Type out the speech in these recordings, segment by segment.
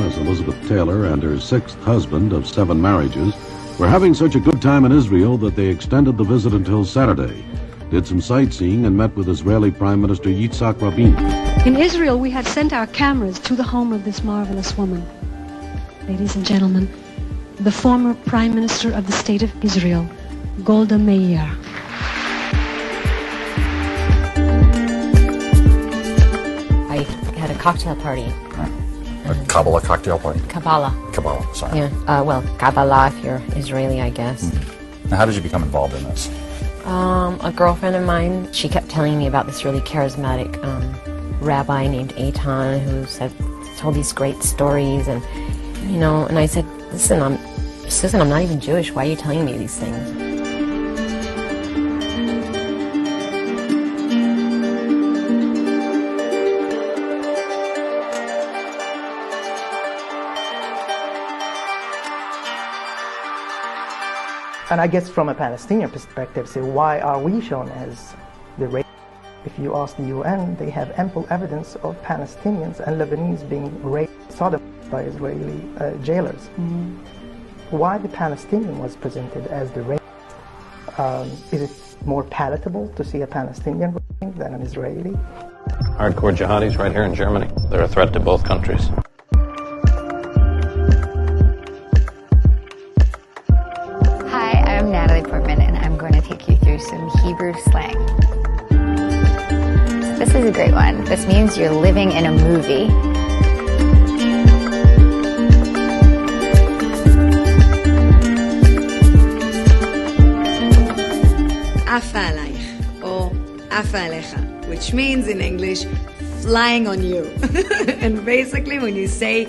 as Elizabeth Taylor and her sixth husband of 7 marriages were having such a good time in Israel that they extended the visit until Saturday, did some sightseeing, and met with Israeli Prime Minister Yitzhak Rabin. In Israel, we had sent our cameras to the home of this marvelous woman. Ladies and gentlemen, the former Prime Minister of the State of Israel, Golda Meir. I had a cocktail party. A Kabbalah cocktail party? Kabbalah. Kabbalah, sorry. Yeah, well, Kabbalah if you're Israeli, I guess. Now, how did you become involved in this? A girlfriend of mine, she kept telling me about this really charismatic rabbi named Eitan who told these great stories, and and I said, Susan, I'm not even Jewish. Why are you telling me these things? And I guess from a Palestinian perspective, say, why are we shown as the rapist? If you ask the UN, they have ample evidence of Palestinians and Lebanese being raped, sodomized by Israeli jailers. Mm-hmm. Why the Palestinian was presented as the rapist? Is it more palatable to see a Palestinian raping than an Israeli? Hardcore jihadis right here in Germany. They're a threat to both countries. Some Hebrew slang. This is a great one. This means you're living in a movie. Afa alayich, or afa alecha, which means in English, flying on you. And basically when you say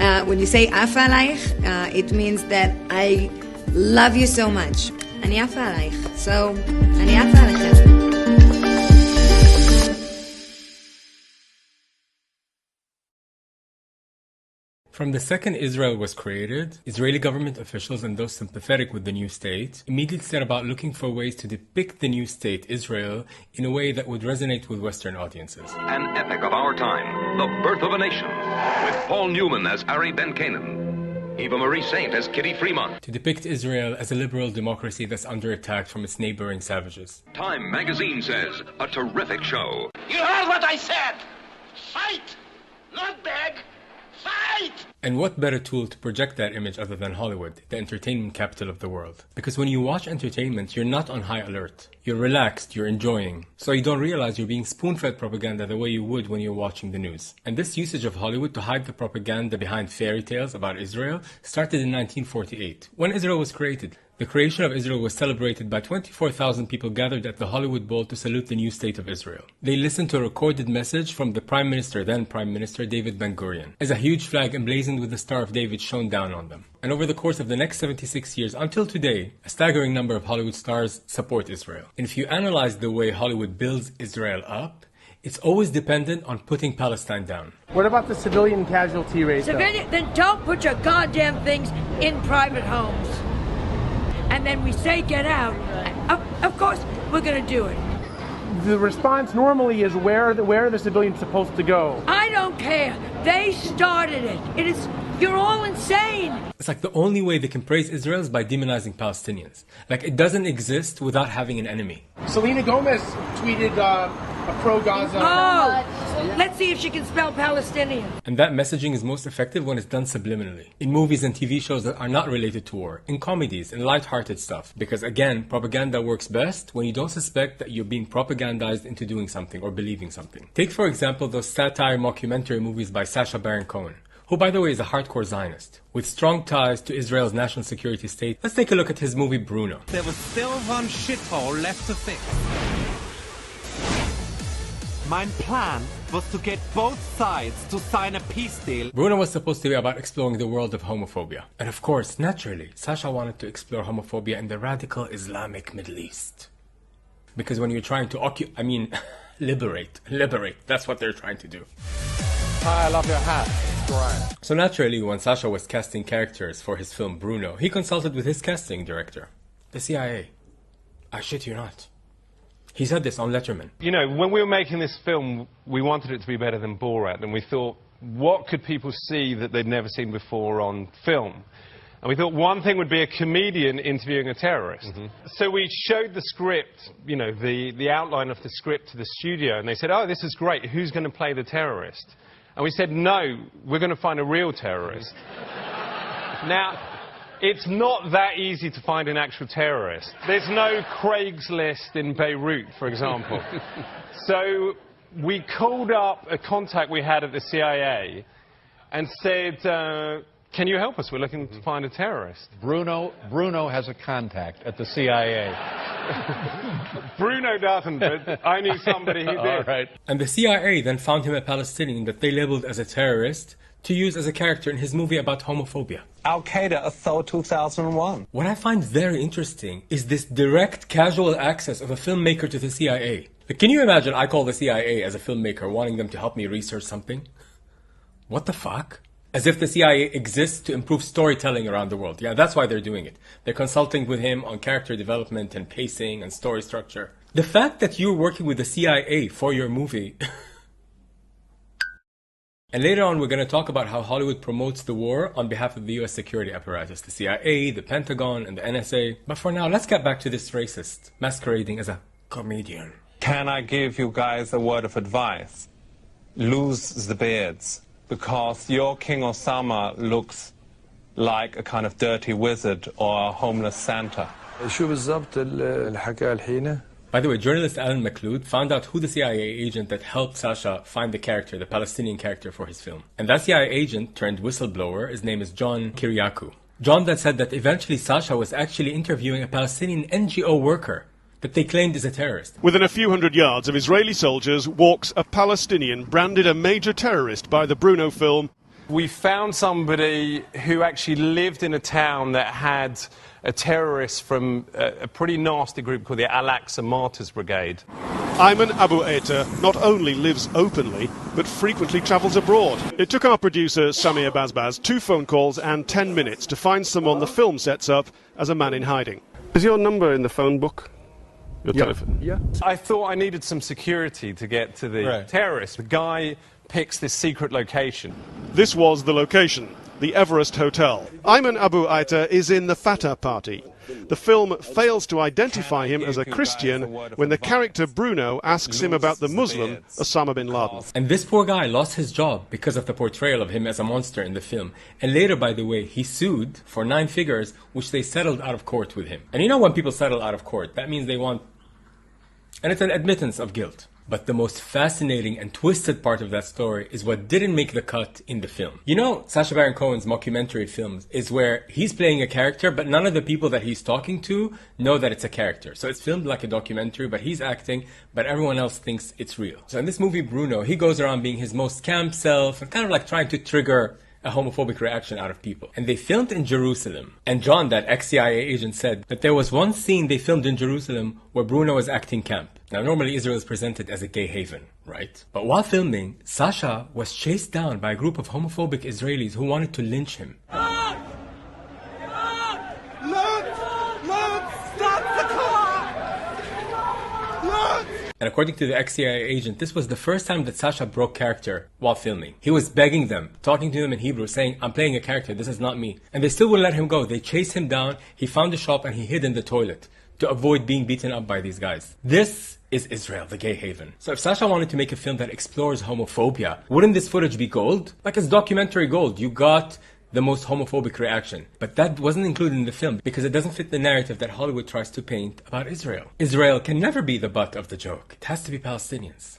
afa alayich, it means that I love you so much. אני עפה עלייך. So, אני עפה עליכם. From the second Israel was created, Israeli government officials and those sympathetic with the new state immediately set about looking for ways to depict the new state, Israel, in a way that would resonate with Western audiences. An epic of our time, The Birth of a Nation, with Paul Newman as Ari Ben Canaan, Eva Marie Saint as Kitty Fremont. To depict Israel as a liberal democracy that's under attack from its neighboring savages. Time magazine says, a terrific show. You heard what I said! Fight! Not beg! Fight! And what better tool to project that image other than Hollywood, the entertainment capital of the world? Because when you watch entertainment, you're not on high alert. You're relaxed, you're enjoying. So you don't realize you're being spoon-fed propaganda the way you would when you're watching the news. And this usage of Hollywood to hide the propaganda behind fairy tales about Israel started in 1948, when Israel was created. The creation of Israel was celebrated by 24,000 people gathered at the Hollywood Bowl to salute the new state of Israel. They listened to a recorded message from the then Prime Minister David Ben-Gurion, as a huge flag emblazoned with the Star of David shone down on them. And over the course of the next 76 years, until today, a staggering number of Hollywood stars support Israel. And if you analyze the way Hollywood builds Israel up, it's always dependent on putting Palestine down. What about the civilian casualty rate? Then don't put your goddamn things in private homes. And then we say get out. Of course, we're going to do it. The response normally is where are the civilians supposed to go? I don't care. They started it. You're all insane. It's like the only way they can praise Israel is by demonizing Palestinians. Like it doesn't exist without having an enemy. Selena Gomez tweeted a pro-Gaza. Oh, let's see if she can spell Palestinian. And that messaging is most effective when it's done subliminally. In movies and TV shows that are not related to war. In comedies and light-hearted stuff. Because again, propaganda works best when you don't suspect that you're being propagandized into doing something or believing something. Take for example those satire mockumentary movies by Sacha Baron Cohen, who by the way is a hardcore Zionist, with strong ties to Israel's national security state. Let's take a look at his movie Bruno. There was still one shithole left to fix. My plan was to get both sides to sign a peace deal. Bruno was supposed to be about exploring the world of homophobia. And of course, naturally, Sacha wanted to explore homophobia in the radical Islamic Middle East. Because when you're trying to liberate, that's what they're trying to do. Hi, I love your hat. It's great. So naturally, when Sacha was casting characters for his film Bruno, he consulted with his casting director, the CIA. I shit you not. He said this on Letterman. You know, when we were making this film, we wanted it to be better than Borat, and we thought what could people see that they'd never seen before on film? And we thought one thing would be a comedian interviewing a terrorist. So we showed the script, you know, the outline of the script to the studio, and they said, oh, this is great, who's going to play the terrorist? And we said, no, we're going to find a real terrorist. Now, it's not that easy to find an actual terrorist. There's no Craigslist in Beirut, for example. So we called up a contact we had at the CIA and said, can you help us? We're looking to find a terrorist. Bruno has a contact at the CIA. Bruno doesn't, but I knew somebody who did. All right. And the CIA then found him a Palestinian that they labeled as a terrorist to use as a character in his movie about homophobia. Al-Qaeda, Otho 2001. What I find very interesting is this direct, casual access of a filmmaker to the CIA. But can you imagine I call the CIA as a filmmaker wanting them to help me research something? What the fuck? As if the CIA exists to improve storytelling around the world. Yeah, that's why they're doing it. They're consulting with him on character development and pacing and story structure. The fact that you're working with the CIA for your movie... And later on, we're going to talk about how Hollywood promotes the war on behalf of the US security apparatus, the CIA, the Pentagon, and the NSA. But for now, let's get back to this racist masquerading as a comedian. Can I give you guys a word of advice? Lose the beards. Because your King Osama looks like a kind of dirty wizard or a homeless Santa. By the way, journalist Alan McLeod found out who the CIA agent that helped Sasha find the character, the Palestinian character for his film. And that CIA agent turned whistleblower, his name is John Kiriakou. John that said that eventually Sasha was actually interviewing a Palestinian NGO worker that they claimed is a terrorist. Within a few hundred yards of Israeli soldiers walks a Palestinian branded a major terrorist by the Bruno film. We found somebody who actually lived in a town that had a terrorist from a pretty nasty group called the Al-Aqsa Martyrs Brigade. Ayman Abu Aita not only lives openly, but frequently travels abroad. It took our producer, Samir Bazbaz, 2 phone calls and 10 minutes to find someone the film sets up as a man in hiding. Is your number in the phone book? Your telephone? Yeah. I thought I needed some security to get to the terrorist. The guy picks this secret location. This was the location, the Everest Hotel. Ayman Abu Aita is in the Fatah party. The film fails to identify him as a Christian when the character Bruno asks him about the Muslim Osama bin Laden. And this poor guy lost his job because of the portrayal of him as a monster in the film. And later, by the way, he sued for 9 figures, which they settled out of court with him. And you know when people settle out of court, that means they want... And it's an admittance of guilt. But the most fascinating and twisted part of that story is what didn't make the cut in the film. You know, Sacha Baron Cohen's mockumentary films is where he's playing a character, but none of the people that he's talking to know that it's a character. So it's filmed like a documentary, but he's acting, but everyone else thinks it's real. So in this movie, Bruno, he goes around being his most camp self and kind of like trying to trigger a homophobic reaction out of people. And they filmed in Jerusalem. And John, that ex-CIA agent, said that there was one scene they filmed in Jerusalem where Bruno was acting camp. Now, normally Israel is presented as a gay haven, right? But while filming, Sasha was chased down by a group of homophobic Israelis who wanted to lynch him. And according to the ex-CIA agent, this was the first time that Sasha broke character while filming. He was begging them, talking to them in Hebrew, saying, I'm playing a character, this is not me. And they still wouldn't let him go. They chased him down, he found a shop and he hid in the toilet to avoid being beaten up by these guys. This is Israel, the gay haven. So if Sasha wanted to make a film that explores homophobia, wouldn't this footage be gold? Like it's documentary gold. You got the most homophobic reaction. But that wasn't included in the film because it doesn't fit the narrative that Hollywood tries to paint about Israel. Israel can never be the butt of the joke. It has to be Palestinians.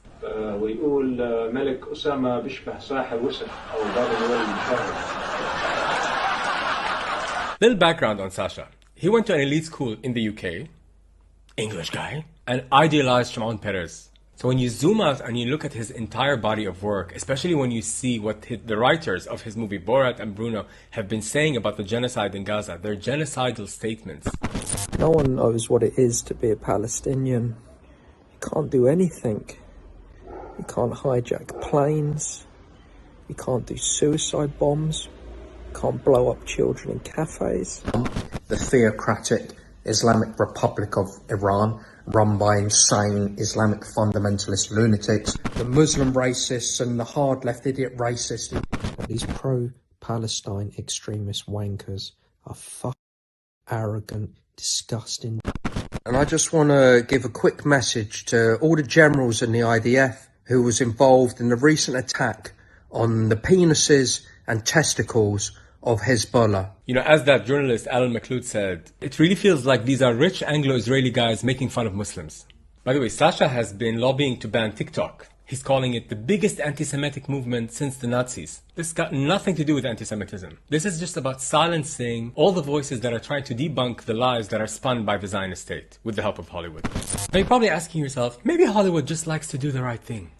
Little background on Sasha. He went to an elite school in the UK, English guy, and idealized Shimon Peres. So when you zoom out and you look at his entire body of work, especially when you see what the writers of his movie Borat and Bruno have been saying about the genocide in Gaza, they're genocidal statements. No one knows what it is to be a Palestinian. You can't do anything. You can't hijack planes. You can't do suicide bombs. You can't blow up children in cafes. The theocratic Islamic Republic of Iran run by insane Islamic fundamentalist lunatics, the Muslim racists and the hard left idiot racists. But these pro-Palestine extremist wankers are fucking arrogant, disgusting. And I just want to give a quick message to all the generals in the IDF who was involved in the recent attack on the penises and testicles of Hezbollah. You know, as that journalist Alan McLeod said, it really feels like these are rich Anglo-Israeli guys making fun of Muslims. By the way, Sasha has been lobbying to ban TikTok. He's calling it the biggest anti-Semitic movement since the Nazis. This got nothing to do with anti-Semitism. This is just about silencing all the voices that are trying to debunk the lies that are spun by the Zionist state with the help of Hollywood. Now you're probably asking yourself, maybe Hollywood just likes to do the right thing.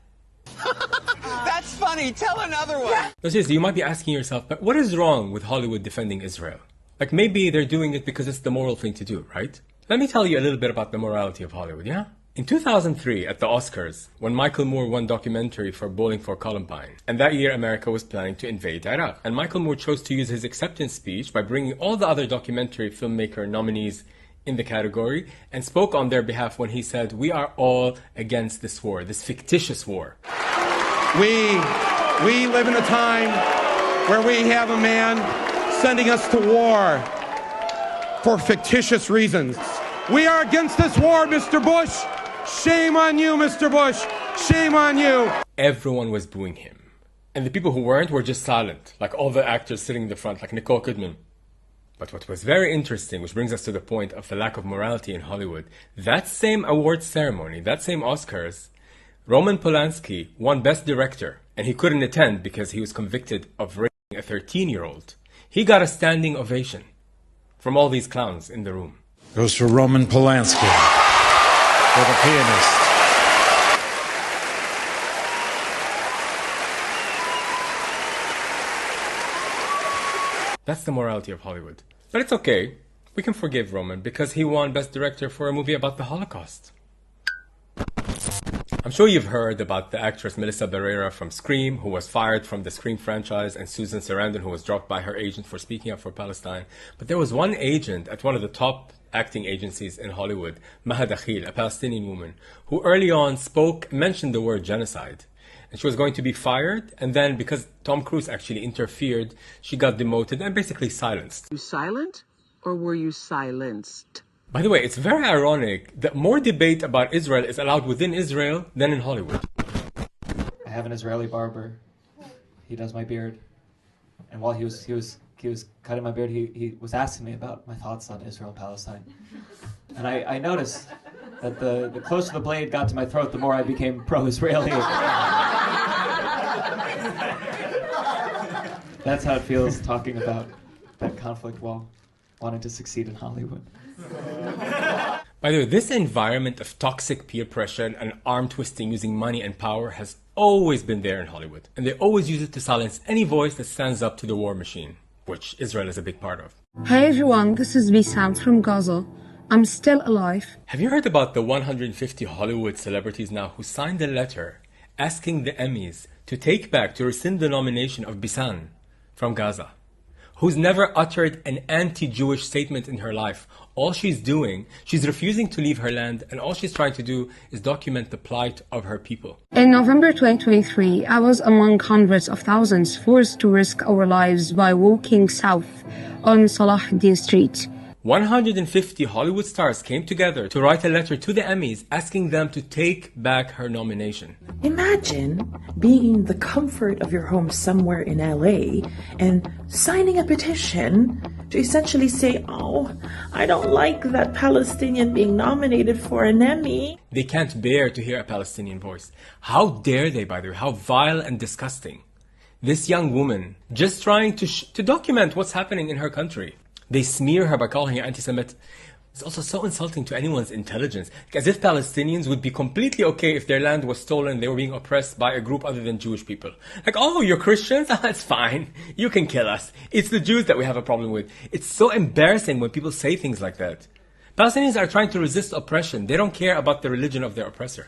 That's funny. Tell another one. No, seriously, you might be asking yourself, but what is wrong with Hollywood defending Israel? Like maybe they're doing it because it's the moral thing to do, right? Let me tell you a little bit about the morality of Hollywood, yeah? In 2003, at the Oscars, when Michael Moore won documentary for Bowling for Columbine, and that year America was planning to invade Iraq, and Michael Moore chose to use his acceptance speech by bringing all the other documentary filmmaker nominees in the category and spoke on their behalf when he said, "We are all against this war, this fictitious war." We live in a time where we have a man sending us to war for fictitious reasons. We are against this war, Mr. Bush. Shame on you, Mr. Bush. Shame on you. Everyone was booing him. And the people who weren't were just silent, like all the actors sitting in the front, like Nicole Kidman. But what was very interesting, which brings us to the point of the lack of morality in Hollywood, that same awards ceremony, that same Oscars, Roman Polanski won Best Director, and he couldn't attend because he was convicted of raping a 13-year-old. He got a standing ovation from all these clowns in the room. Goes to Roman Polanski for the pianist. That's the morality of Hollywood. But it's okay. We can forgive Roman because he won Best Director for a movie about the Holocaust. I'm sure you've heard about the actress Melissa Barrera from Scream, who was fired from the Scream franchise, and Susan Sarandon, who was dropped by her agent for speaking up for Palestine. But there was one agent at one of the top acting agencies in Hollywood, Maha Dakhil, a Palestinian woman, who early on mentioned the word genocide. And she was going to be fired, and then because Tom Cruise actually interfered, she got demoted and basically silenced. Were you silent, or were you silenced? By the way, it's very ironic that more debate about Israel is allowed within Israel than in Hollywood. I have an Israeli barber. He does my beard. And while he was cutting my beard, he was asking me about my thoughts on Israel-Palestine. And I noticed that the closer the blade got to my throat, the more I became pro-Israeli. That's how it feels talking about that conflict while wanting to succeed in Hollywood. By the way, this environment of toxic peer pressure and arm twisting using money and power has always been there in Hollywood. And they always use it to silence any voice that stands up to the war machine, which Israel is a big part of. Hey everyone, this is Wissam from Gaza. I'm still alive. Have you heard about the 150 Hollywood celebrities now who signed a letter asking the Emmys to rescind the nomination of Bisan from Gaza, who's never uttered an anti-Jewish statement in her life? All she's doing, she's refusing to leave her land, and all she's trying to do is document the plight of her people. In November 2023, I was among hundreds of thousands forced to risk our lives by walking south on Salah ad-Din Street. 150 Hollywood stars came together to write a letter to the Emmys asking them to take back her nomination. Imagine being in the comfort of your home somewhere in LA and signing a petition to essentially say, oh, I don't like that Palestinian being nominated for an Emmy. They can't bear to hear a Palestinian voice. How dare they, by the way? How vile and disgusting. This young woman just trying to document what's happening in her country. They smear her by calling her anti-Semite. It's also so insulting to anyone's intelligence. As if Palestinians would be completely okay if their land was stolen, they were being oppressed by a group other than Jewish people. Like, oh, you're Christians? That's fine. You can kill us. It's the Jews that we have a problem with. It's so embarrassing when people say things like that. Palestinians are trying to resist oppression. They don't care about the religion of their oppressor.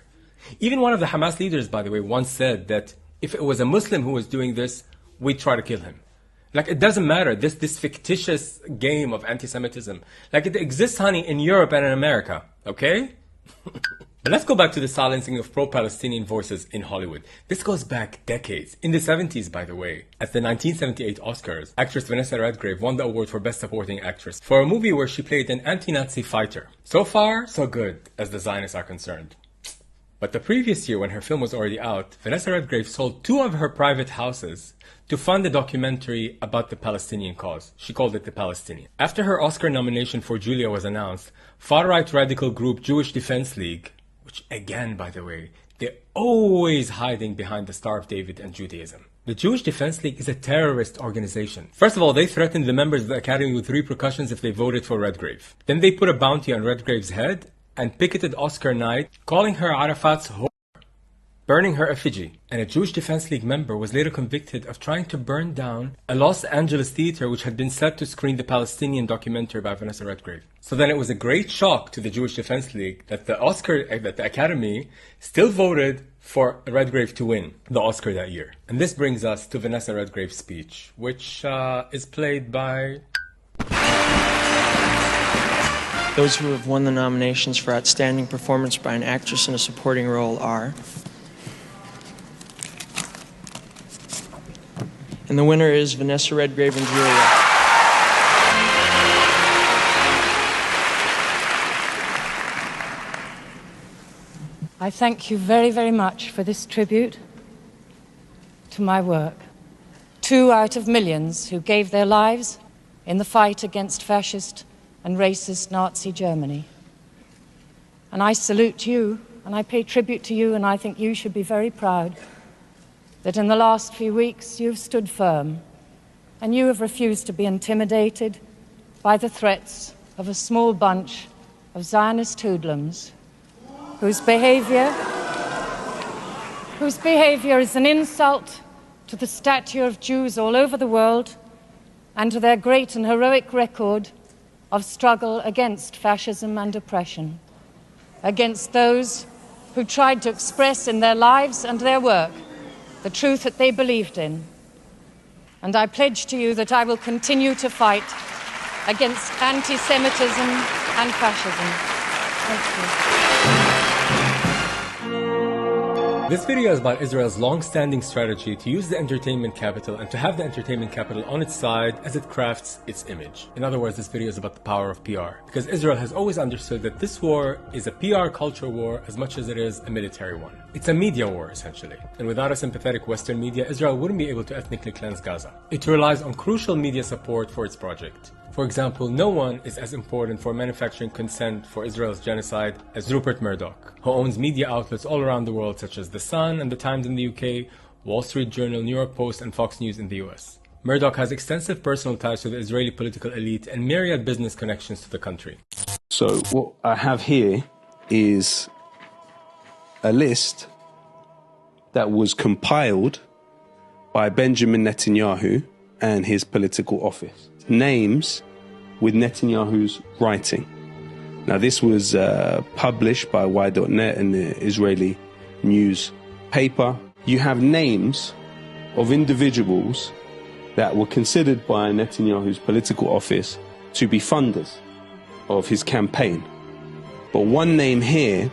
Even one of the Hamas leaders, by the way, once said that if it was a Muslim who was doing this, we'd try to kill him. Like, it doesn't matter, this fictitious game of anti-Semitism. Like, it exists, honey, in Europe and in America, okay? But let's go back to the silencing of pro-Palestinian voices in Hollywood. This goes back decades. In the 70s, by the way, at the 1978 Oscars, actress Vanessa Redgrave won the award for Best Supporting Actress for a movie where she played an anti-Nazi fighter. So far, so good, as the Zionists are concerned. But the previous year, when her film was already out, Vanessa Redgrave sold 2 of her private houses to fund a documentary about the Palestinian cause. She called it The Palestinian. After her Oscar nomination for Julia was announced, far-right radical group Jewish Defense League, which again, by the way, they're always hiding behind the Star of David and Judaism. The Jewish Defense League is a terrorist organization. First of all, they threatened the members of the Academy with repercussions if they voted for Redgrave. Then they put a bounty on Redgrave's head and picketed Oscar night, calling her Arafat's whore, burning her effigy. And a Jewish Defense League member was later convicted of trying to burn down a Los Angeles theater which had been set to screen the Palestinian documentary by Vanessa Redgrave. So then it was a great shock to the Jewish Defense League that the Academy still voted for Redgrave to win the Oscar that year. And this brings us to Vanessa Redgrave's speech, which is played by... Those who have won the nominations for Outstanding Performance by an Actress in a Supporting Role are... And the winner is Vanessa Redgrave in Julia. I thank you very, very much for this tribute to my work. 2 out of millions who gave their lives in the fight against fascist and racist Nazi Germany. And I salute you, and I pay tribute to you, and I think you should be very proud that in the last few weeks you've stood firm, and you have refused to be intimidated by the threats of a small bunch of Zionist hoodlums whose behavior is an insult to the stature of Jews all over the world and to their great and heroic record of struggle against fascism and oppression, against those who tried to express in their lives and their work the truth that they believed in. And I pledge to you that I will continue to fight against anti-Semitism and fascism. Thank you. This video is about Israel's long-standing strategy to use the entertainment capital and to have the entertainment capital on its side as it crafts its image. In other words, this video is about the power of PR, because Israel has always understood that this war is a PR culture war as much as it is a military one. It's a media war, essentially. And without a sympathetic Western media, Israel wouldn't be able to ethnically cleanse Gaza. It relies on crucial media support for its project. For example, no one is as important for manufacturing consent for Israel's genocide as Rupert Murdoch, who owns media outlets all around the world such as The Sun and The Times in the UK, Wall Street Journal, New York Post and Fox News in the US. Murdoch has extensive personal ties to the Israeli political elite and myriad business connections to the country. So what I have here is a list that was compiled by Benjamin Netanyahu and his political office. Names with Netanyahu's writing. Now this was published by Y.net and the Israeli news paper. You have names of individuals that were considered by Netanyahu's political office to be funders of his campaign. But one name here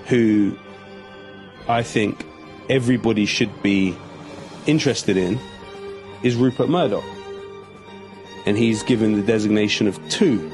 who I think everybody should be interested in is Rupert Murdoch. And he's given the designation of 2.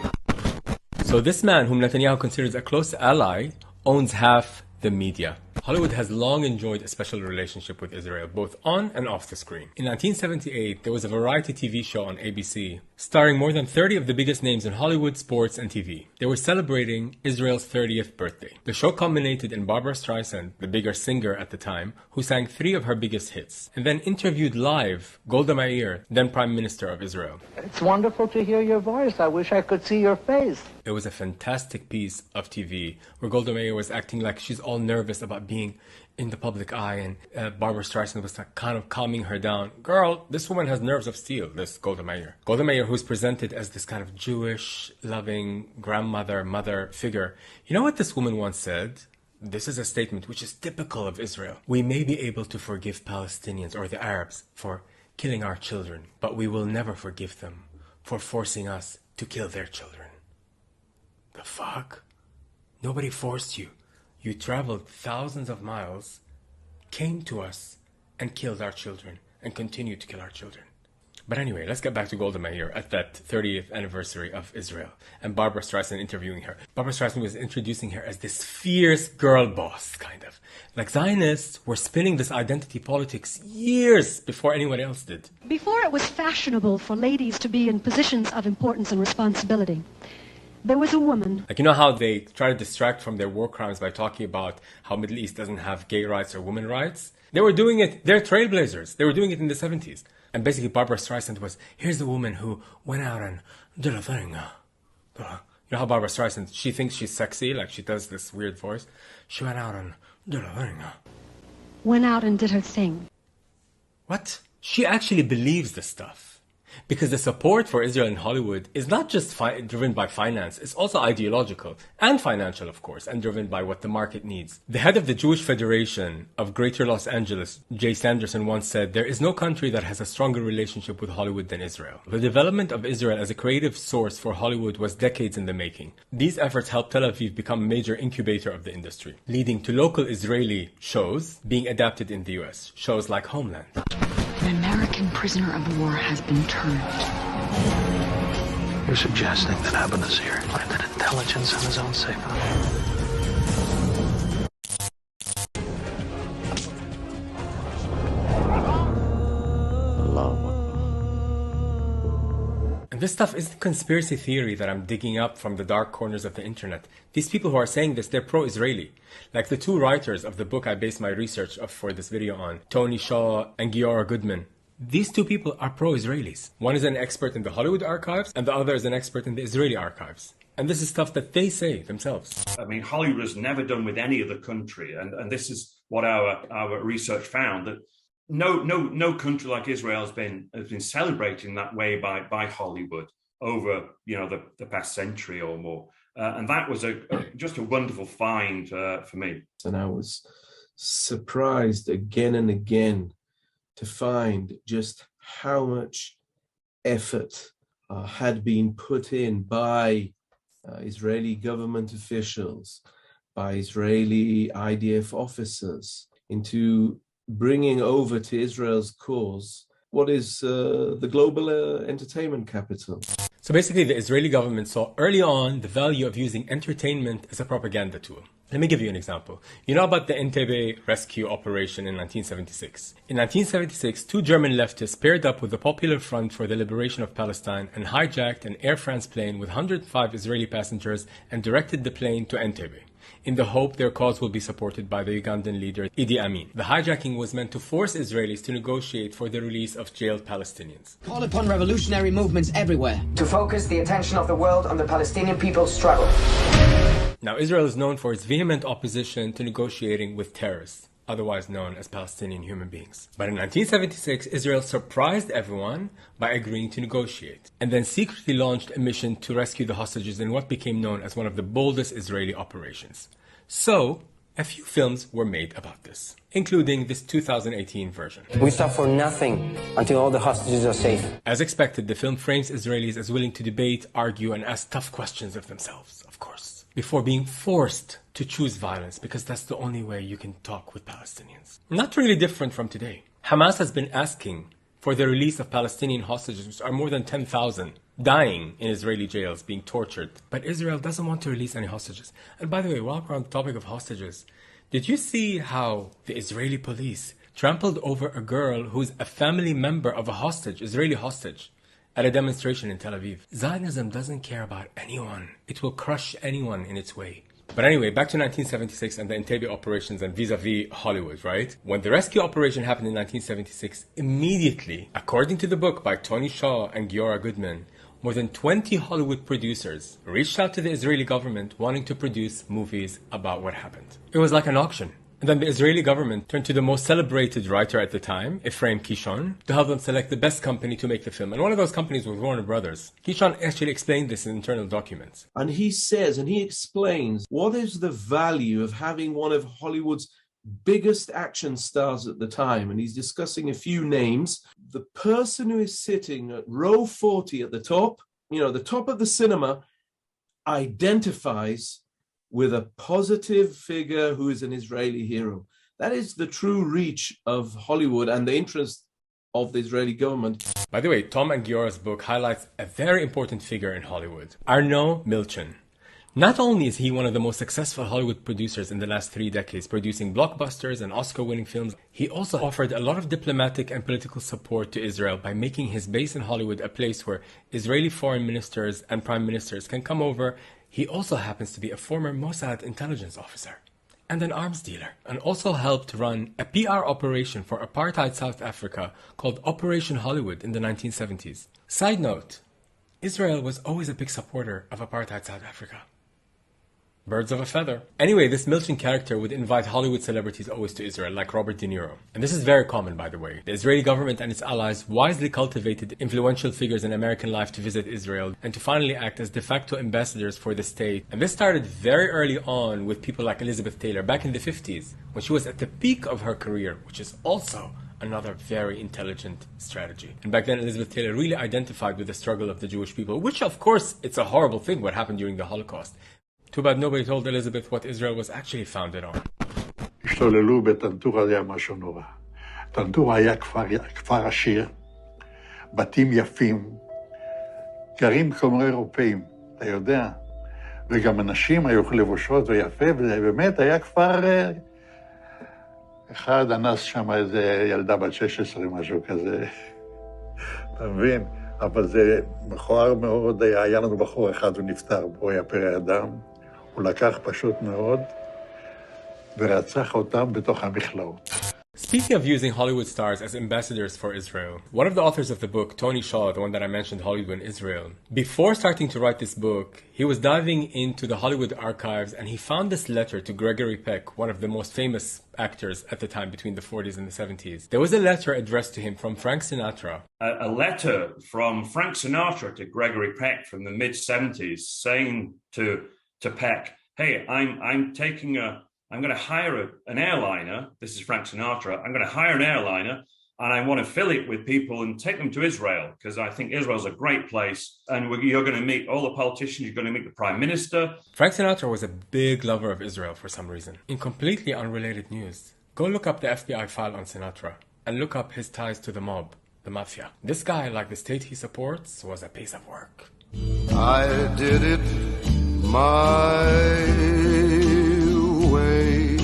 So this man, whom Netanyahu considers a close ally, owns half the media. Hollywood has long enjoyed a special relationship with Israel, both on and off the screen. In 1978, there was a variety TV show on ABC, starring more than 30 of the biggest names in Hollywood, sports, and TV. They were celebrating Israel's 30th birthday. The show culminated in Barbra Streisand, the bigger singer at the time, who sang 3 of her biggest hits, and then interviewed live Golda Meir, then Prime Minister of Israel. It's wonderful to hear your voice. I wish I could see your face. It was a fantastic piece of TV where Golda Meir was acting like she's all nervous about being in the public eye, and Barbra Streisand was kind of calming her down. Girl, this woman has nerves of steel, this Golda Meir. Golda Meir, who's presented as this kind of Jewish, loving grandmother, mother figure. You know what this woman once said? This is a statement which is typical of Israel. We may be able to forgive Palestinians or the Arabs for killing our children, but we will never forgive them for forcing us to kill their children. The fuck? Nobody forced you. You traveled thousands of miles, came to us, and killed our children, and continue to kill our children. But anyway, let's get back to Golda Meir at that 30th anniversary of Israel and Barbara Streisand interviewing her. Barbara Streisand was introducing her as this fierce girl boss, kind of. Like Zionists were spinning this identity politics years before anyone else did. Before it was fashionable for ladies to be in positions of importance and responsibility, there was a woman. Like, you know how they try to distract from their war crimes by talking about how Middle East doesn't have gay rights or women rights? They were doing it, they're trailblazers. They were doing it in the 70s. And basically Barbara Streisand was, here's a woman who went out and did a thing. You know how Barbara Streisand, she thinks she's sexy, like she does this weird voice. She went out and did a thing. Went out and did her thing. What? She actually believes this stuff. Because the support for Israel in Hollywood is not just driven by finance, it's also ideological and financial, of course, and driven by what the market needs. The head of the Jewish Federation of Greater Los Angeles, Jay Sanderson, once said, there is no country that has a stronger relationship with Hollywood than Israel. The development of Israel as a creative source for Hollywood was decades in the making. These efforts helped Tel Aviv become a major incubator of the industry, leading to local Israeli shows being adapted in the US, shows like Homeland. An American prisoner of war has been turned. You're suggesting that Abanazir planted intelligence in his own safe. And this stuff isn't conspiracy theory that I'm digging up from the dark corners of the internet. These people who are saying this, they're pro-Israeli. Like the two writers of the book I based my research for this video on, Tony Shaw and Giora Goodman. These two people are pro-Israelis. One is an expert in the Hollywood archives, and the other is an expert in the Israeli archives. And this is stuff that they say themselves. I mean, Hollywood has never done with any other country, and this is what our research found, that no country like Israel has been celebrating that way by Hollywood over the past century or more, and that was just a wonderful find for me. And I was surprised again and again to find just how much effort had been put in by Israeli government officials, by Israeli IDF officers into bringing over to Israel's cause what is the global entertainment capital. So basically the Israeli government saw early on the value of using entertainment as a propaganda tool. Let me give you an example. You know about the Entebbe rescue operation in 1976. In 1976, two German leftists paired up with the Popular Front for the Liberation of Palestine and hijacked an Air France plane with 105 Israeli passengers and directed the plane to Entebbe, in the hope their cause will be supported by the Ugandan leader Idi Amin. The hijacking was meant to force Israelis to negotiate for the release of jailed Palestinians. Call upon revolutionary movements everywhere to focus the attention of the world on the Palestinian people's struggle. Now, Israel is known for its vehement opposition to negotiating with terrorists, otherwise known as Palestinian human beings. But in 1976, Israel surprised everyone by agreeing to negotiate, and then secretly launched a mission to rescue the hostages in what became known as one of the boldest Israeli operations. So, a few films were made about this, including this 2018 version. We stop for nothing until all the hostages are safe. As expected, the film frames Israelis as willing to debate, argue, and ask tough questions of themselves, of course, before being forced to choose violence, because that's the only way you can talk with Palestinians. Not really different from today. Hamas has been asking for the release of Palestinian hostages, which are more than 10,000, dying in Israeli jails, being tortured. But Israel doesn't want to release any hostages. And by the way, while we're on the topic of hostages, did you see how the Israeli police trampled over a girl who's a family member of a hostage, Israeli hostage, at a demonstration in Tel Aviv? Zionism doesn't care about anyone. It will crush anyone in its way. But anyway, back to 1976 and the Entebbe operations and vis-a-vis Hollywood, right? When the rescue operation happened in 1976, immediately, according to the book by Tony Shaw and Giora Goodman, more than 20 Hollywood producers reached out to the Israeli government wanting to produce movies about what happened. It was like an auction. And then the Israeli government turned to the most celebrated writer at the time, Ephraim Kishon, to help them select the best company to make the film. And one of those companies was Warner Brothers. Kishon actually explained this in internal documents. And he says, and he explains, what is the value of having one of Hollywood's biggest action stars at the time? And he's discussing a few names. The person who is sitting at row 40 at the top, the top of the cinema, identifies with a positive figure who is an Israeli hero. That is the true reach of Hollywood and the interest of the Israeli government. By the way, Tom and Giora's book highlights a very important figure in Hollywood, Arnaud Milchan. Not only is he one of the most successful Hollywood producers in the last 3 decades, producing blockbusters and Oscar-winning films, he also offered a lot of diplomatic and political support to Israel by making his base in Hollywood a place where Israeli foreign ministers and prime ministers can come over. He also happens to be a former Mossad intelligence officer and an arms dealer, and also helped run a PR operation for apartheid South Africa called Operation Hollywood in the 1970s. Side note, Israel was always a big supporter of apartheid South Africa. Birds of a feather. Anyway, this Milchan character would invite Hollywood celebrities always to Israel, like Robert De Niro. And this is very common, by the way. The Israeli government and its allies wisely cultivated influential figures in American life to visit Israel and to finally act as de facto ambassadors for the state. And this started very early on with people like Elizabeth Taylor back in the 50s, when she was at the peak of her career, which is also another very intelligent strategy. And back then, Elizabeth Taylor really identified with the struggle of the Jewish people, which of course, it's a horrible thing what happened during the Holocaust. Too bad nobody told Elizabeth what Israel was actually founded on. השתוללו בטנטור היה משהו נורא. טנטור היה כפר עשיר, בתים יפים, גרים כמרי אירופאים, אתה יודע, וגם אנשים היו לבושות ויפה, ובאמת היה כפר אחד, אנס שם איזה ילדה בת 16, משהו כזה, אתה מבין? אבל זה מכוער מאוד, היה לנו בחור אחד, הוא נפטר, הוא היה פרא אדם, הוא לקח פשוט מאוד, ורצח אותם בתוך המכלאות. Speaking of using Hollywood stars as ambassadors for Israel, one of the authors of the book, Tony Shaw, the one that I mentioned, Hollywood in Israel, before starting to write this book, he was diving into the Hollywood archives and he found this letter to Gregory Peck, one of the most famous actors at the time between the 40s and the 70s. There was a letter addressed to him from Frank Sinatra. A letter from Frank Sinatra to Gregory Peck from the mid-70s saying to Peck, hey, I'm going to hire an airliner. This is Frank Sinatra. I'm going to hire an airliner and I want to fill it with people and take them to Israel because I think Israel's a great place. And you're going to meet all the politicians. You're going to meet the prime minister. Frank Sinatra was a big lover of Israel for some reason. In completely unrelated news, go look up the FBI file on Sinatra and look up his ties to the mob, the mafia. This guy, like the state he supports, was a piece of work. I did it my way.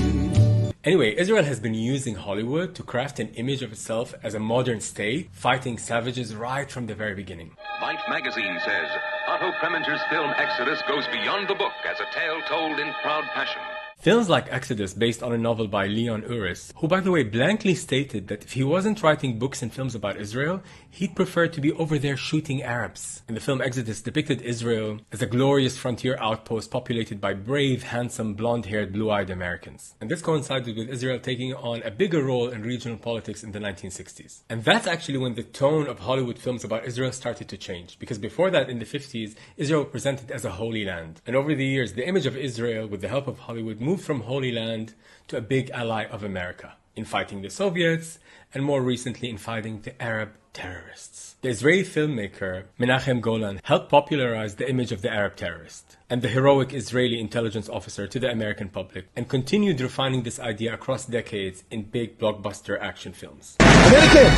Anyway, Israel has been using Hollywood to craft an image of itself as a modern state, fighting savages right from the very beginning. Life magazine says Otto Preminger's film Exodus goes beyond the book as a tale told in proud passion. Films like Exodus, based on a novel by Leon Uris, who by the way blankly stated that if he wasn't writing books and films about Israel, he'd prefer to be over there shooting Arabs. And the film Exodus depicted Israel as a glorious frontier outpost populated by brave, handsome, blonde-haired, blue-eyed Americans. And this coincided with Israel taking on a bigger role in regional politics in the 1960s. And that's actually when the tone of Hollywood films about Israel started to change. Because before that, in the 50s, Israel was presented as a holy land. And over the years, the image of Israel, with the help of Hollywood, moved from Holy Land to a big ally of America in fighting the Soviets and more recently in fighting the Arab terrorists. The Israeli filmmaker Menachem Golan helped popularize the image of the Arab terrorist and the heroic Israeli intelligence officer to the American public and continued refining this idea across decades in big blockbuster action films. American,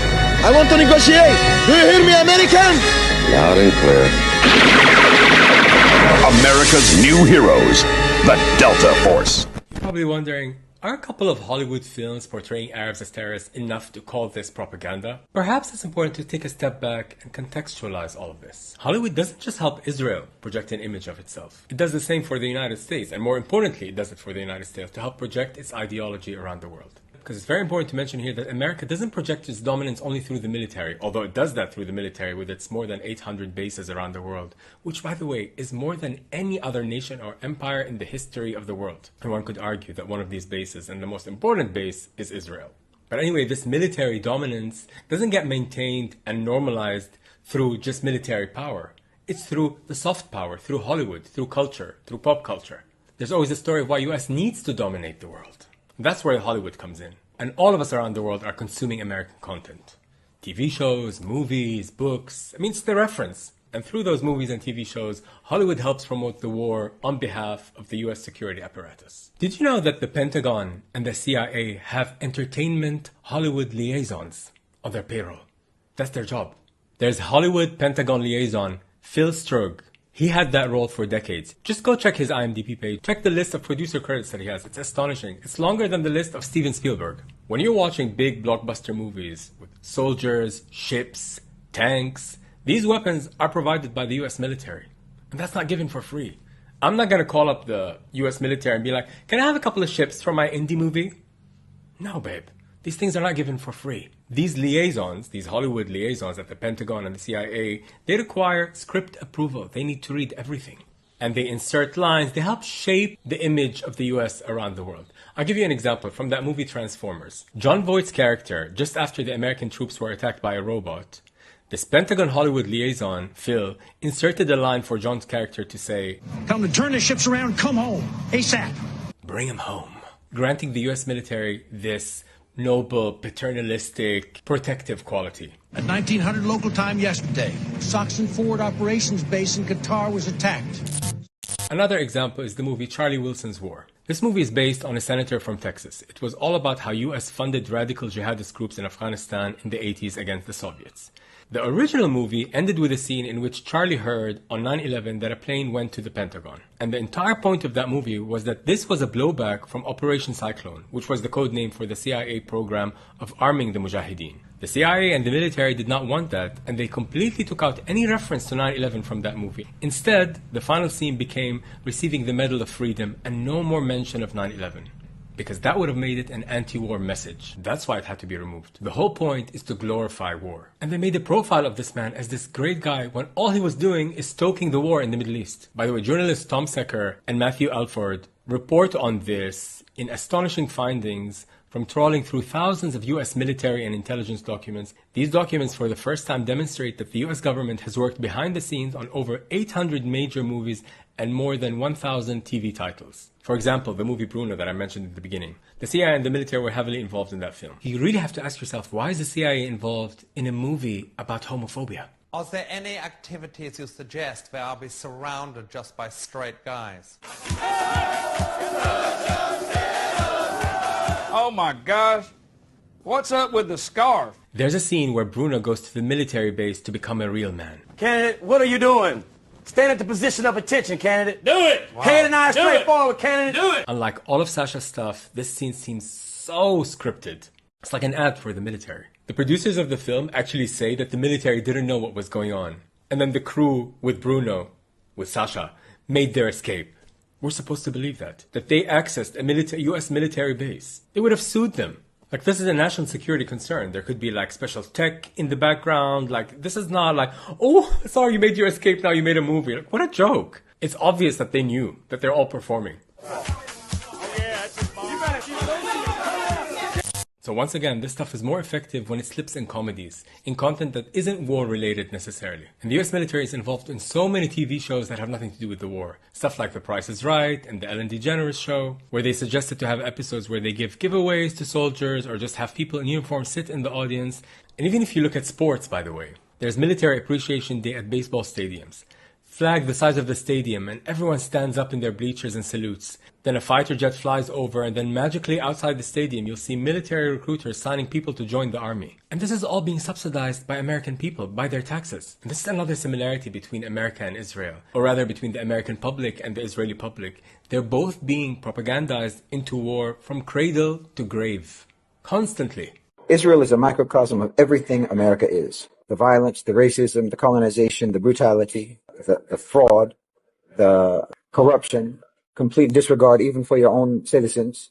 I want to negotiate. Do you hear me, American? Loud and clear. America's new heroes, the Delta Force. You're probably wondering, are a couple of Hollywood films portraying Arabs as terrorists enough to call this propaganda? Perhaps it's important to take a step back and contextualize all of this. Hollywood doesn't just help Israel project an image of itself. It does the same for the United States, and more importantly, it does it for the United States to help project its ideology around the world. Because it's very important to mention here that America doesn't project its dominance only through the military, although it does that through the military with its more than 800 bases around the world, which, by the way, is more than any other nation or empire in the history of the world. And one could argue that one of these bases, and the most important base, is Israel. But anyway, this military dominance doesn't get maintained and normalized through just military power. It's through the soft power, through Hollywood, through culture, through pop culture. There's always a story of why US needs to dominate the world. That's where Hollywood comes in. And all of us around the world are consuming American content. TV shows, movies, books. I mean, it's the reference. And through those movies and TV shows, Hollywood helps promote the war on behalf of the US security apparatus. Did you know that the Pentagon and the CIA have entertainment Hollywood liaisons on their payroll? That's their job. There's Hollywood Pentagon liaison Phil Strug. He had that role for decades. Just go check his IMDb page. Check the list of producer credits that he has. It's astonishing. It's longer than the list of Steven Spielberg. When you're watching big blockbuster movies with soldiers, ships, tanks, these weapons are provided by the US military. And that's not given for free. I'm not going to call up the US military and be like, can I have a couple of ships for my indie movie? No, babe. These things are not given for free. These liaisons, these Hollywood liaisons at the Pentagon and the CIA, they require script approval. They need to read everything. And they insert lines. They help shape the image of the US around the world. I'll give you an example from that movie Transformers. Jon Voight's character, just after the American troops were attacked by a robot, this Pentagon Hollywood liaison, Phil, inserted a line for John's character to say, "Tell him to turn the ships around, come home, ASAP. Bring him home." Granting the US military this noble, paternalistic, protective quality. At 1900 local time yesterday, Saxon Forward Operations Base in Qatar was attacked. Another example is the movie Charlie Wilson's War. This movie is based on a senator from Texas. It was all about how US funded radical jihadist groups in Afghanistan in the 80s against the Soviets. The original movie ended with a scene in which Charlie heard on 9/11 that a plane went to the Pentagon. And the entire point of that movie was that this was a blowback from Operation Cyclone, which was the code name for the CIA program of arming the Mujahideen. The CIA and the military did not want that, and they completely took out any reference to 9/11 from that movie. Instead, the final scene became receiving the Medal of Freedom and no more mention of 9/11. Because that would have made it an anti-war message. That's why it had to be removed. The whole point is to glorify war. And they made a profile of this man as this great guy when all he was doing is stoking the war in the Middle East. By the way, journalists Tom Secker and Matthew Alford report on this in astonishing findings from trawling through thousands of US military and intelligence documents. These documents for the first time demonstrate that the US government has worked behind the scenes on over 800 major movies and more than 1,000 TV titles. For example, the movie Bruno that I mentioned at the beginning. The CIA and the military were heavily involved in that film. You really have to ask yourself, why is the CIA involved in a movie about homophobia? Are there any activities you suggest where I'll be surrounded just by straight guys? Oh my gosh, what's up with the scarf? There's a scene where Bruno goes to the military base to become a real man. Candidate, what are you doing? Stand at the position of attention, candidate. Do it! Wow. Head and eyes straight forward, candidate. Do it! Unlike all of Sasha's stuff, this scene seems so scripted. It's like an ad for the military. The producers of the film actually say that the military didn't know what was going on. And then the crew with Bruno, with Sasha, made their escape. We're supposed to believe that they accessed a US military base. They would have sued them. Like, this is a national security concern. There could be, like, special tech in the background. Like, this is not like, oh, sorry, you made your escape, now you made a movie. Like, what a joke. It's obvious that they knew that they're all performing. So once again, this stuff is more effective when it slips in comedies, in content that isn't war-related necessarily. And the US military is involved in so many TV shows that have nothing to do with the war. Stuff like The Price is Right and The Ellen DeGeneres Show, where they suggested to have episodes where they give giveaways to soldiers or just have people in uniform sit in the audience. And even if you look at sports, by the way, there's Military Appreciation Day at baseball stadiums. Flag the size of the stadium and everyone stands up in their bleachers and salutes. Then a fighter jet flies over and then magically outside the stadium you'll see military recruiters signing people to join the army. And this is all being subsidized by American people, by their taxes. And this is another similarity between America and Israel, or rather between the American public and the Israeli public. They're both being propagandized into war from cradle to grave. Constantly. Israel is a microcosm of everything America is. The violence, the racism, the colonization, the brutality, the fraud, the corruption, complete disregard even for your own citizens.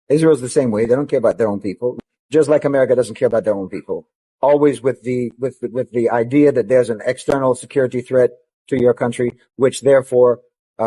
Israel's the same way. They don't care about their own people, just like America doesn't care about their own people. Always with the idea that there's an external security threat to your country, which therefore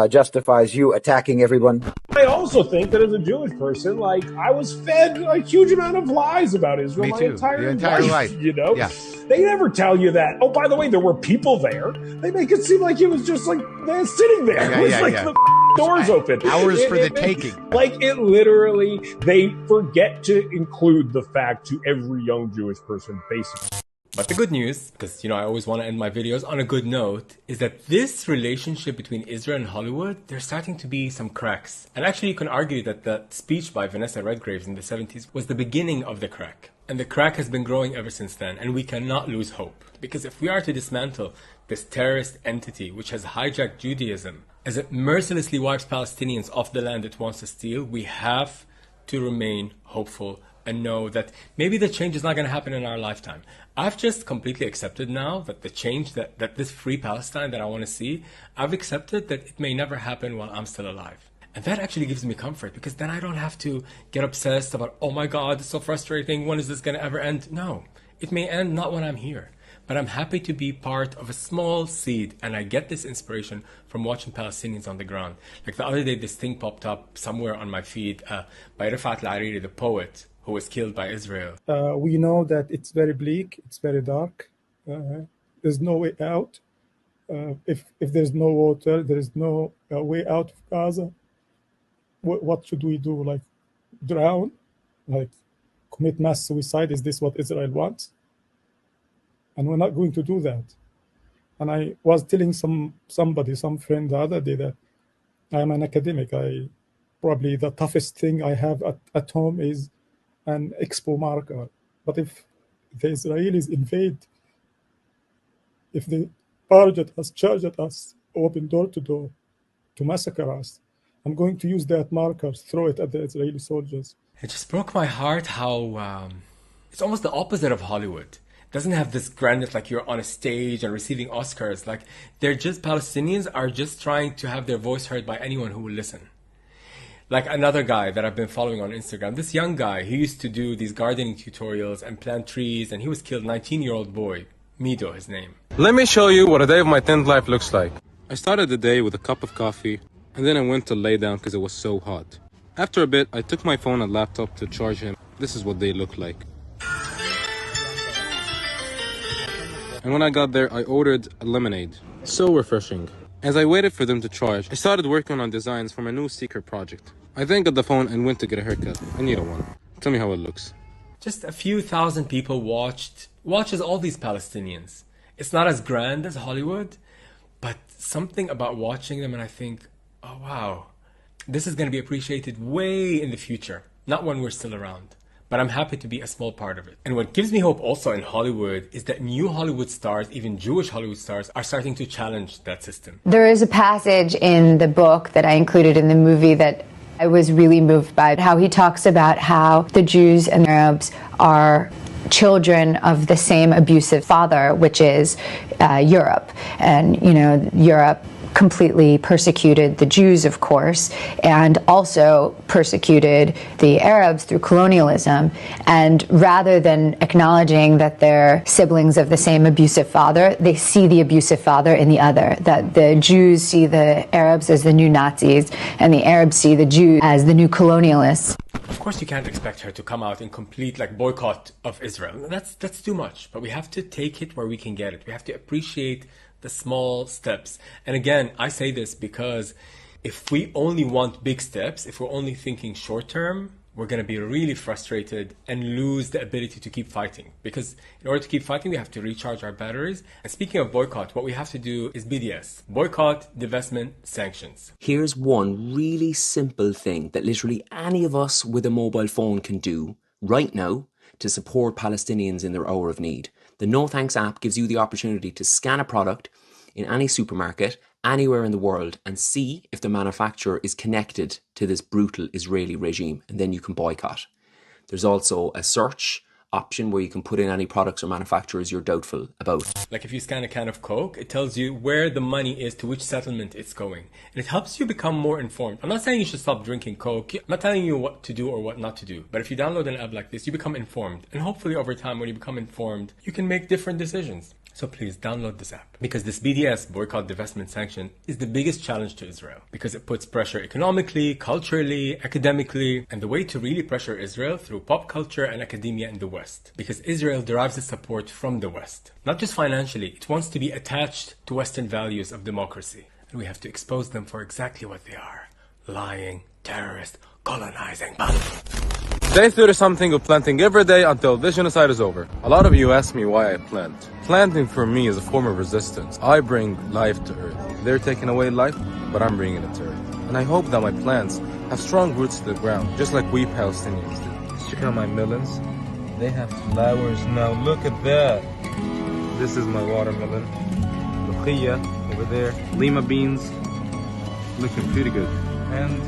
justifies you attacking everyone. I also think that as a Jewish person, like, I was fed a huge amount of lies about Israel my entire life. You know, yeah. They never tell you that. Oh, by the way, there were people there. They make it seem like it was just like they're sitting there. It was the doors open. Hours for the taking. Like, it literally, they forget to include the fact to every young Jewish person, basically. But the good news, because I always want to end my videos on a good note, is that this relationship between Israel and Hollywood, there's starting to be some cracks. And actually you can argue that that speech by Vanessa Redgraves in the 70s was the beginning of the crack. And the crack has been growing ever since then, and we cannot lose hope. Because if we are to dismantle this terrorist entity which has hijacked Judaism, as it mercilessly wipes Palestinians off the land it wants to steal, we have to remain hopeful and know that maybe the change is not going to happen in our lifetime. I've just completely accepted now that the change, that this free Palestine that I want to see, I've accepted that it may never happen while I'm still alive. And that actually gives me comfort, because then I don't have to get obsessed about, oh my God, it's so frustrating, when is this going to ever end? No, it may end not when I'm here. But I'm happy to be part of a small seed, and I get this inspiration from watching Palestinians on the ground. Like the other day, this thing popped up somewhere on my feed by Rifat Al-Hariri, the poet, who was killed by Israel. We know that it's very bleak, it's very dark. There's no way out. If there's no water, there is no way out of Gaza. What should we do? Like drown? Like commit mass suicide? Is this what Israel wants? And we're not going to do that. And I was telling some friend the other day that I am an academic. Probably the toughest thing I have at home is an expo marker. But if the Israelis invade, if they charge at us, open door to door to massacre us, I'm going to use that marker, throw it at the Israeli soldiers. It just broke my heart how it's almost the opposite of Hollywood. It doesn't have this grandness like you're on a stage and receiving Oscars. Like Palestinians are just trying to have their voice heard by anyone who will listen. Like another guy that I've been following on Instagram, this young guy, he used to do these gardening tutorials and plant trees, and he was killed, 19-year-old boy, Mido, his name. Let me show you what a day of my tent life looks like. I started the day with a cup of coffee, and then I went to lay down because it was so hot. After a bit, I took my phone and laptop to charge him. This is what they look like. And when I got there, I ordered a lemonade. So refreshing. As I waited for them to charge, I started working on designs for my new Seeker project. I then got the phone and went to get a haircut. I need one. Tell me how it looks. Just a few thousand people watches all these Palestinians. It's not as grand as Hollywood, but something about watching them and I think, oh wow, this is going to be appreciated way in the future, not when we're still around. But I'm happy to be a small part of it. And what gives me hope also in Hollywood is that new Hollywood stars, even Jewish Hollywood stars, are starting to challenge that system. There is a passage in the book that I included in the movie that I was really moved by, how he talks about how the Jews and the Arabs are children of the same abusive father, which is Europe. And, Europe completely persecuted the Jews, of course, and also persecuted the Arabs through colonialism. And rather than acknowledging that they're siblings of the same abusive father, they see the abusive father in the other, that the Jews see the Arabs as the new Nazis, and the Arabs see the Jews as the new colonialists. Of course, you can't expect her to come out in complete boycott of Israel. That's too much. But we have to take it where we can get it. We have to appreciate the small steps. And again, I say this because if we only want big steps, if we're only thinking short term, we're going to be really frustrated and lose the ability to keep fighting. Because in order to keep fighting, we have to recharge our batteries. And speaking of boycott, what we have to do is BDS. Boycott, divestment, sanctions. Here's one really simple thing that literally any of us with a mobile phone can do right now to support Palestinians in their hour of need. The No Thanks app gives you the opportunity to scan a product in any supermarket anywhere in the world and see if the manufacturer is connected to this brutal Israeli regime, and then you can boycott. There's also a search option where you can put in any products or manufacturers you're doubtful about. Like if you scan a can of Coke, it tells you where the money is, to which settlement it's going. And it helps you become more informed. I'm not saying you should stop drinking Coke. I'm not telling you what to do or what not to do. But if you download an app like this, you become informed. And hopefully over time, when you become informed, you can make different decisions. So please download this app, because this BDS, boycott, divestment, sanction, is the biggest challenge to Israel, because it puts pressure economically, culturally, academically, and the way to really pressure Israel through pop culture and academia in the West, because Israel derives its support from the West. Not just financially, it wants to be attached to Western values of democracy, and we have to expose them for exactly what they are: lying, terrorist, colonizing. Day 30-something of planting every day until this genocide is over. A lot of you ask me why I plant. Planting for me is a form of resistance. I bring life to Earth. They're taking away life, but I'm bringing it to Earth. And I hope that my plants have strong roots to the ground, just like we Palestinians do. Check out my melons. They have flowers now. Look at that. This is my watermelon. Luchia over there. Lima beans. Looking pretty good. And